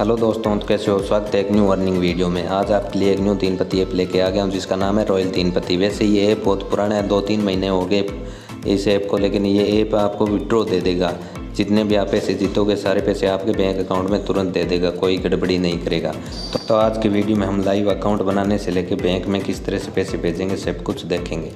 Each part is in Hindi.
हेलो दोस्तों, तो कैसे हो? स्वागत है एक न्यू अर्निंग वीडियो में। आज आपके लिए एक न्यू 3 पत्ती ऐप लेके आ गया हूँ जिसका नाम है रॉयल 3 पत्ती। वैसे ये ऐप बहुत पुराना है, 2-3 महीने हो गए इस ऐप को, लेकिन ये ऐप आपको विड्रॉ दे देगा। जितने भी आप पैसे जीतोगे सारे पैसे आपके बैंक अकाउंट में तुरंत दे देगा, कोई गड़बड़ी नहीं करेगा। तो आज के वीडियो में हम लाइव अकाउंट बनाने से लेकर बैंक में किस तरह से पैसे भेजेंगे सब कुछ देखेंगे।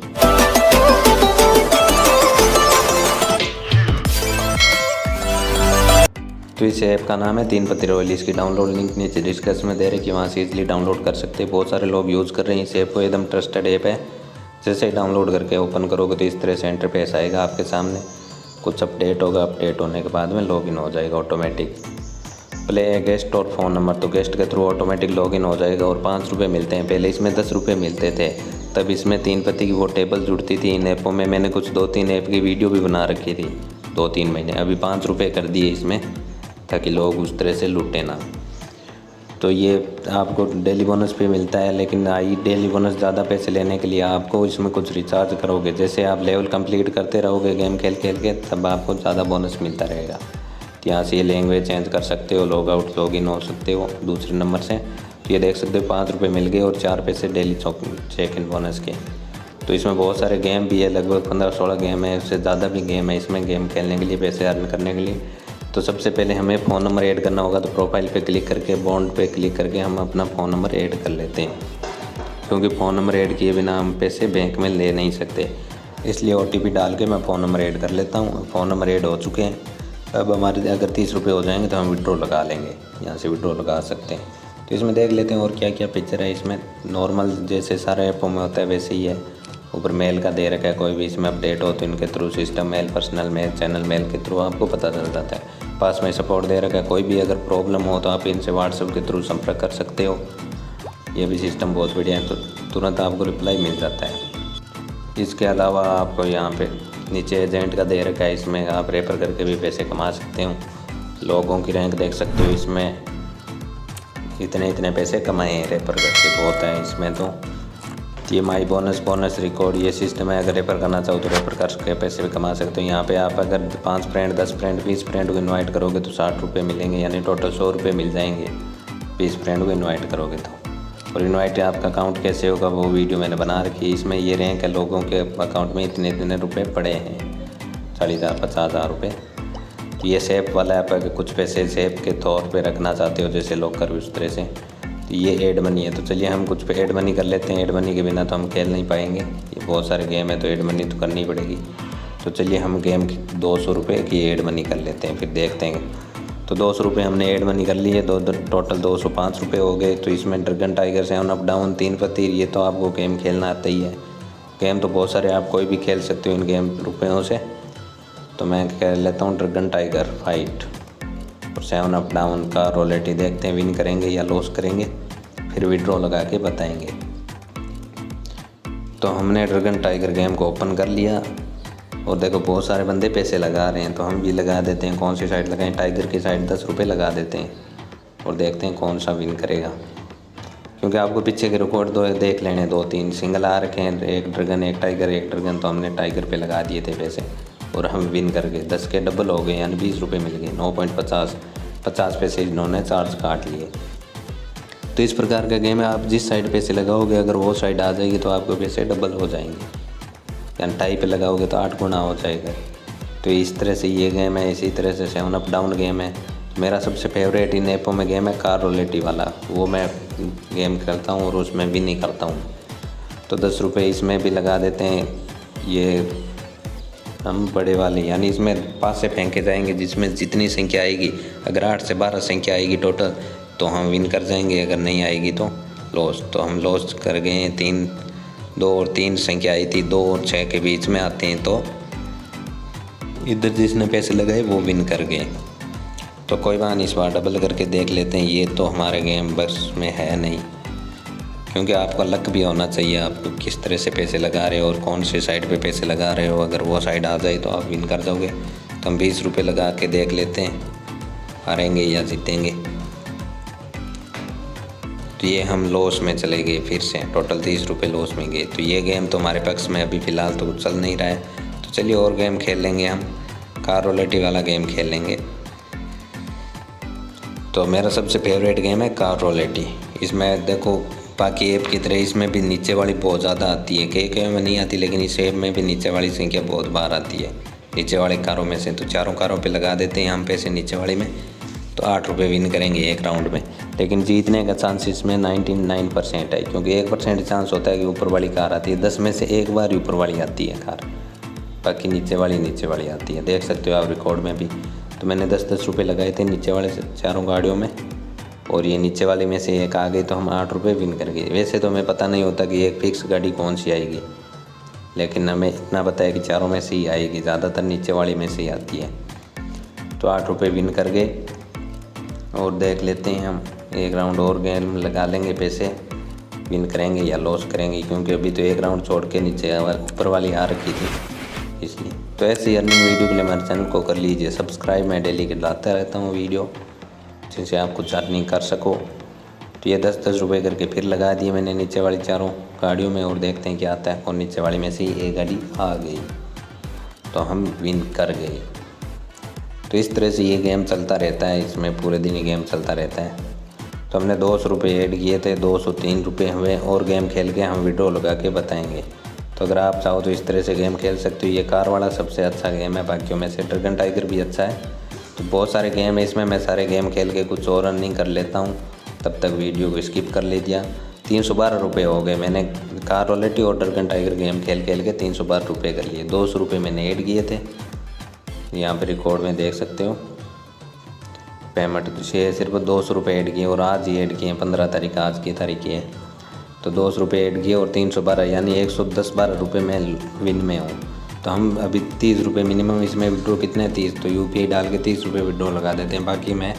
तो इस ऐप का नाम है 3 पत्ती रॉयल। इसकी डाउनलोड लिंक नीचे डिस्क्रिप्शन में दे रहे कि वहाँ से इजीली डाउनलोड कर सकते हैं। बहुत सारे लोग यूज़ कर रहे हैं इस ऐप को, एकदम ट्रस्टेड ऐप है। जैसे ही डाउनलोड करके ओपन करोगे तो इस तरह से इंटरफेस आएगा आपके सामने। कुछ अपडेट होगा, अपडेट होने के बाद में लॉगिन हो जाएगा ऑटोमेटिक। प्ले गेस्ट और फ़ोन नंबर, तो गेस्ट के थ्रू ऑटोमेटिक लॉगिन हो जाएगा और 5 रुपये मिलते हैं। पहले इसमें 10 रुपये मिलते थे, तब इसमें 3 पत्ती की वो टेबल जुड़ती थी इन ऐपों में। मैंने कुछ 2-3 ऐप की वीडियो भी बना रखी थी 2-3 महीने। अभी 5 रुपये कर दिए इसमें, ताकि लोग उस तरह से लूटे ना। तो ये आपको डेली बोनस पे मिलता है, लेकिन डेली बोनस ज़्यादा पैसे लेने के लिए आपको इसमें कुछ रिचार्ज करोगे। जैसे आप लेवल कंप्लीट करते रहोगे गेम खेल खेल के, तब आपको ज़्यादा बोनस मिलता रहेगा। तो यहाँ से ये लैंग्वेज चेंज कर सकते हो, लॉग आउट लॉग इन हो सकते हो दूसरे नंबर से। तो ये देख सकते हो 5 रुपये मिल गए और 4 पैसे डेली चेक इन बोनस के। तो इसमें बहुत सारे गेम भी है, लगभग 15-16 गेम है, उससे ज़्यादा भी गेम है इसमें गेम खेलने के लिए, पैसे अर्न करने के लिए। तो सबसे पहले हमें फ़ोन नंबर ऐड करना होगा। तो प्रोफाइल पे क्लिक करके बॉन्ड पे क्लिक करके हम अपना फ़ोन नंबर ऐड कर लेते हैं, क्योंकि फ़ोन नंबर ऐड किए बिना हम पैसे बैंक में ले नहीं सकते। इसलिए OTP डाल के मैं फ़ोन नंबर ऐड कर लेता हूँ। फ़ोन नंबर ऐड हो चुके हैं। अब हमारे अगर 30 रुपये हो जाएंगे तो हम विड्रॉ लगा लेंगे, यहाँ से विड्रॉ लगा सकते हैं। तो इसमें देख लेते हैं और क्या क्या पिक्चर है इसमें। नॉर्मल जैसे सारे ऐपों में होता है वैसे ही है। ऊपर मेल का दे रखा है, कोई भी इसमें अपडेट हो तो इनके through system mail, personal mail, channel mail के थ्रू आपको पता चल जाता है। पास में सपोर्ट दे रखा है, कोई भी अगर प्रॉब्लम हो तो आप इनसे व्हाट्सएप के थ्रू संपर्क कर सकते हो। ये भी सिस्टम बहुत बढ़िया है, तो तुरंत आपको रिप्लाई मिल जाता है। इसके अलावा आपको यहाँ पे नीचे एजेंट का दे रखा है, इसमें आप रेफर करके भी पैसे कमा सकते हो। लोगों की रैंक देख सकते हो, इसमें इतने इतने पैसे कमाए हैं रेफर करके, बहुत है इसमें। तो ये माई बोनस रिकॉर्ड ये सिस्टम है। अगर रेफर करना चाहो तो रेफर करके पैसे भी कमा सकते हो। यहाँ पे आप अगर 5 फ्रेंड, 10 फ्रेंड, 20 फ्रेंड को इनवाइट करोगे तो 60 रुपये मिलेंगे, यानी टोटल 100 रुपये मिल जाएंगे 20 फ्रेंड को इनवाइट करोगे तो। और इनवाइट आपका अकाउंट कैसे होगा वो वीडियो मैंने बना रखी है। इसमें ये रैंक है, लोगों के अकाउंट में इतने इतने रुपये पड़े हैं, 40,000 50,000 रुपये। तो ये सेफ वाला ऐप, अगर कुछ पैसे सेफ के तौर पर रखना चाहते हो जैसे लॉकर उस तरह से, तो ये ऐड मनी है। तो चलिए हम कुछ पे ऐड मनी कर लेते हैं। ऐड मनी के बिना तो हम खेल नहीं पाएंगे, ये बहुत सारे गेम है तो ऐड मनी तो करनी पड़ेगी। तो चलिए हम गेम की 200 रुपये की ऐड मनी कर लेते हैं, फिर देखते हैं। तो 200 रुपये हमने ऐड मनी कर लिए, टोटल 205 रुपये हो गए। तो इसमें ड्रैगन टाइगर 7 अप डाउन 3 पत्ती, ये तो आपको गेम खेलना आता ही है। गेम तो बहुत सारे आप कोई भी खेल सकते हो इन गेम रुपयों से। तो मैं कह लेता हूँ ड्रैगन टाइगर फाइट और 7 अप डाउन का रोलेटी, देखते हैं विन करेंगे या लॉस करेंगे, फिर विड्रॉ लगा के बताएंगे। तो हमने ड्रैगन टाइगर गेम को ओपन कर लिया और देखो बहुत सारे बंदे पैसे लगा रहे हैं, तो हम भी लगा देते हैं। कौन सी साइड लगाएं? टाइगर की साइड 10 रुपये लगा देते हैं और देखते हैं कौन सा विन करेगा। क्योंकि आपको पीछे के रिकॉर्ड देख लेने, 2-3 सिंगल आ रखे हैं, एक ड्रैगन एक टाइगर एक ड्रैगन। तो हमने टाइगर पे लगा दिए थे पैसे और हम विन कर गए। 10 के डबल हो गए, यानी 20 रुपये मिल गए। 9.50 पैसे इन्होंने चार्ज काट लिए। तो इस प्रकार का गेम है, आप जिस साइड पैसे लगाओगे अगर वो साइड आ जाएगी तो आपके पैसे डबल हो जाएंगे। यानी टाई पे लगाओगे तो 8 गुना हो जाएगा। तो इस तरह से ये गेम है। इसी तरह से 7 अप डाउन गेम है। मेरा सबसे फेवरेट इन ऐपों में गेम है कार रोलेटी वाला, वो मैं गेम खेलता हूँ और उसमें विन ही करता हूँ। तो 10 रुपये इसमें भी लगा देते हैं। ये हम बड़े वाले, यानी इसमें पासे फेंके जाएंगे, जिसमें जितनी संख्या आएगी, अगर 8 से 12 संख्या आएगी टोटल तो हम विन कर जाएंगे, अगर नहीं आएगी तो लॉस। तो हम लॉस कर गए हैं। 2 और 3 संख्या आई थी, 2 और 6 के बीच में आते हैं, तो इधर जिसने पैसे लगाए वो विन कर गए। तो कोई बात नहीं, इस बार डबल करके देख लेते हैं। ये तो हमारे गेम बस में है नहीं, क्योंकि आपका लक भी होना चाहिए, आप किस तरह से पैसे लगा रहे हो और कौन से साइड पे पैसे लगा रहे हो। अगर वो साइड आ जाए तो आप विन कर जाओगे। तो हम 20 रुपये लगा के देख लेते हैं हारेंगे या जीतेंगे। तो ये हम लॉस में चले गए, फिर से टोटल 30 रुपये लॉस में गए। तो ये गेम तो हमारे पक्ष में अभी फ़िलहाल तो चल नहीं रहा है। तो चलिए और गेम खेल लेंगे, हम कार रोलेटी वाला गेम खेल लेंगे। तो मेरा सबसे फेवरेट गेम है कार रोलेटी। इसमें देखो बाकी ऐप की तरह इसमें भी नीचे वाली बहुत ज़्यादा आती है, कई में नहीं आती, लेकिन इस ऐप में भी नीचे वाली संख्या बहुत बार आती है नीचे वाले कारों में से। तो चारों कारों पे लगा देते हैं हम पैसे नीचे वाली में, तो 8 रुपये विन करेंगे एक राउंड में। लेकिन जीतने का चांस इसमें 99% है, क्योंकि 1% चांस होता है कि ऊपर वाली कार आती है। 10 में से एक बार ही ऊपर वाली आती है कार, बाकी नीचे वाली आती है। देख सकते हो आप रिकॉर्ड में भी। तो मैंने 10-10 रुपये लगाए थे नीचे वाले से चारों गाड़ियों में, और ये नीचे वाले में से एक आ गई तो हम 8 रुपये विन कर गए। वैसे तो हमें पता नहीं होता कि एक फिक्स गाड़ी कौन सी आएगी, लेकिन हमें इतना पता है कि चारों में से ही आएगी, ज़्यादातर नीचे वाली में से ही आती है। तो 8 रुपये विन कर गए। और देख लेते हैं हम एक राउंड और गेम लगा लेंगे, पैसे विन करेंगे या लॉस करेंगे, क्योंकि अभी तो एक राउंड छोड़ के नीचे ऊपर वाली आ रखी थी इसलिए। तो ऐसे ही अर्निंग वीडियो के लिए हमारे चैनल को कर लीजिए सब्सक्राइब। मैं डेली के लाता रहता हूँ वीडियो जिनसे आप कुछ अर्निंग कर सको। तो ये 10-10 रुपये करके फिर लगा दिए मैंने नीचे वाली चारों गाड़ियों में, और देखते हैं क्या आता है। और नीचे वाली में से ही एक गाड़ी आ गई तो हम विन कर गए। तो इस तरह से ये गेम चलता रहता है, इसमें पूरे दिन ही गेम चलता रहता है। तो हमने 200 रुपये ऐड किए थे, 203 रुपये हुए, और गेम खेल के हम विड्रॉ लगा के बताएंगे। तो अगर आप चाहो तो इस तरह से गेम खेल सकते हो। ये कार वाला सबसे अच्छा गेम है, बाकियों में से ड्रैगन टाइगर भी अच्छा है। तो बहुत सारे गेम है इसमें, मैं सारे गेम खेल के कुछ और अर्निंग कर लेता हूँ, तब तक वीडियो को स्किप कर लीजिए। 312 रुपये हो गए, मैंने कार रोलेटी और ड्रैगन टाइगर गेम खेल के 312 रुपये कर लिए। 200 रुपये मैंने ऐड किए थे, यहाँ पे रिकॉर्ड में देख सकते हो। पेमेंट से सिर्फ 200 रुपये ऐड किए, और आज ही ऐड किए, 15 तारीख आज की तारीख है। तो 200 रुपये ऐड किए और 312 यानी 110-12 रुपये में विन में हूँ। तो हम अभी 30 रुपये मिनिमम इसमें विड्रॉ, कितने 30, तो UPI डाल के 30 रुपये विड्रॉ लगा देते हैं। बाकी मैं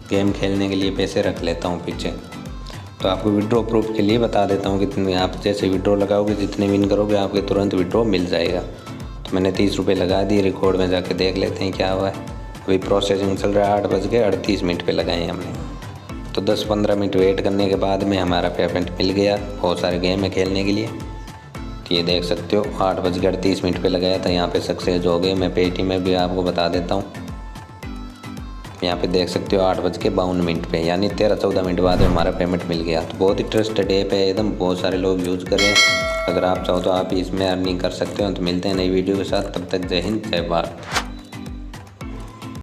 गेम खेलने के लिए पैसे रख लेता हूँ पीछे। तो आपको विड्रॉ प्रूफ के लिए बता देता हूँ कितने आप जैसे विड्रॉ लगाओगे, जितने विन करोगे आपके तुरंत विड्रॉ मिल जाएगा। तो मैंने 30 रुपये लगा दिए, रिकॉर्ड में जाके देख लेते हैं क्या हुआ है। अभी प्रोसेसिंग चल रहा है, 8:38 पे लगाए हैं हमने। तो 10-15 मिनट वेट करने के बाद में हमारा पेमेंट मिल गया। बहुत सारे गेम है खेलने के लिए, तो ये देख सकते हो 8:38 पे लगाया था, यहाँ पे सक्सेस हो गए। मैं पेटीएम में भी आपको बता देता हूँ, यहाँ पे देख सकते हो 8:52 पे, यानी 13-14 मिनट बाद हमारा पेमेंट मिल गया। तो बहुत ही ट्रस्टेड ऐप है एकदम, बहुत सारे लोग यूज़ कर रहे हैं। अगर आप चाहो तो आप इसमें अर्निंग कर सकते हो। तो मिलते हैं नई वीडियो के साथ, तब तक जय हिंद जय भारत।